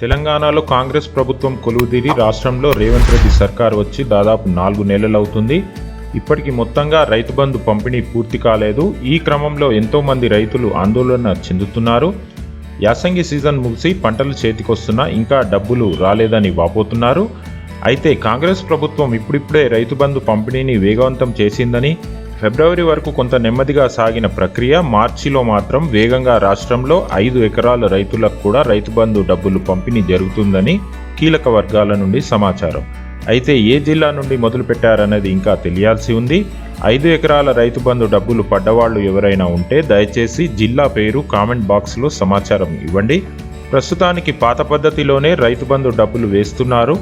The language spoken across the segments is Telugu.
తెలంగాణలో కాంగ్రెస్ ప్రభుత్వం కొలువుదీరి రాష్ట్రంలో రేవంత్ రెడ్డి సర్కార్ వచ్చి దాదాపు 4 నెలలవుతుంది. ఇప్పటికి మొత్తంగా రైతు బంధు పంపిణీ పూర్తి కాలేదు. ఈ క్రమంలో ఎంతోమంది రైతులు ఆందోళన చెందుతున్నారు. యాసంగి సీజన్ ముగిసి పంటలు చేతికొస్తున్నా ఇంకా డబ్బులు రాలేదని వాపోతున్నారు. అయితే కాంగ్రెస్ ప్రభుత్వం ఇప్పుడిప్పుడే రైతు బంధు పంపిణీని వేగవంతం చేసిందని, ఫిబ్రవరి వరకు కొంత నెమ్మదిగా సాగిన ప్రక్రియ మార్చిలో మాత్రం వేగంగా రాష్ట్రంలో 5 ఎకరాల రైతులకు కూడా రైతు బంధు డబ్బులు పంపిణీ జరుగుతుందని కీలక వర్గాల నుండి సమాచారం. అయితే ఏ జిల్లా నుండి మొదలుపెట్టారనేది ఇంకా తెలియాల్సి ఉంది. 5 ఎకరాల రైతు బంధు డబ్బులు పడ్డవాళ్లు ఎవరైనా ఉంటే దయచేసి జిల్లా పేరు కామెంట్ బాక్స్లో సమాచారం ఇవ్వండి. ప్రస్తుతానికి పాత పద్ధతిలోనే రైతు బంధు డబ్బులు వేస్తున్నారు.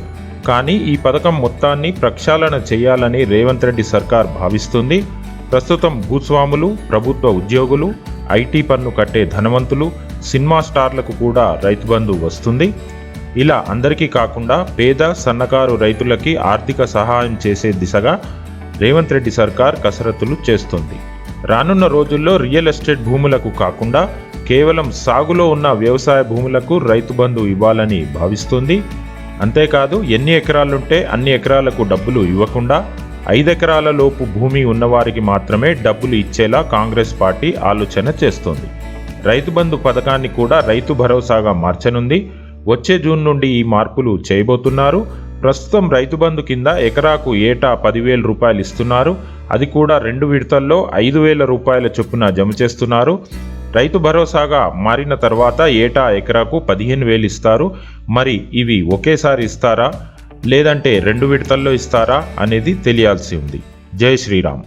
కానీ ఈ పథకం మొత్తాన్ని ప్రక్షాళన చేయాలని రేవంత్ రెడ్డి సర్కార్ భావిస్తుంది. ప్రస్తుతం భూస్వాములు, ప్రభుత్వ ఉద్యోగులు, ఐటీ పన్ను కట్టే ధనవంతులు, సినిమా స్టార్లకు కూడా రైతు బంధు వస్తుంది. ఇలా అందరికీ కాకుండా పేద సన్నకారు రైతులకి ఆర్థిక సహాయం చేసే దిశగా రేవంత్ రెడ్డి సర్కార్ కసరత్తులు చేస్తుంది. రానున్న రోజుల్లో రియల్ ఎస్టేట్ భూములకు కాకుండా కేవలం సాగులో ఉన్న వ్యవసాయ భూములకు రైతు బంధు ఇవ్వాలని భావిస్తుంది. అంతేకాదు ఎన్ని ఎకరాలుంటే అన్ని ఎకరాలకు డబ్బులు ఇవ్వకుండా 5 ఎకరాల లోపు భూమి ఉన్నవారికి మాత్రమే డబ్బులు ఇచ్చేలా కాంగ్రెస్ పార్టీ ఆలోచన చేస్తోంది. రైతు బంధు పథకాన్ని కూడా రైతు భరోసాగా మార్చనుంది. వచ్చే జూన్ నుండి ఈ మార్పులు చేయబోతున్నారు. ప్రస్తుతం రైతు బంధు కింద ఎకరాకు ఏటా 10,000 రూపాయలు ఇస్తున్నారు. అది కూడా 2 విడతల్లో 5,000 రూపాయల చొప్పున జమ చేస్తున్నారు. రైతు భరోసాగా మారిన తర్వాత ఏటా ఎకరాకు 15,000 ఇస్తారు. మరి ఇవి ఒకేసారి ఇస్తారా లేదంటే 2 విడతల్లో ఇస్తారా అనేది తెలియాల్సి ఉంది. జై శ్రీరామ్.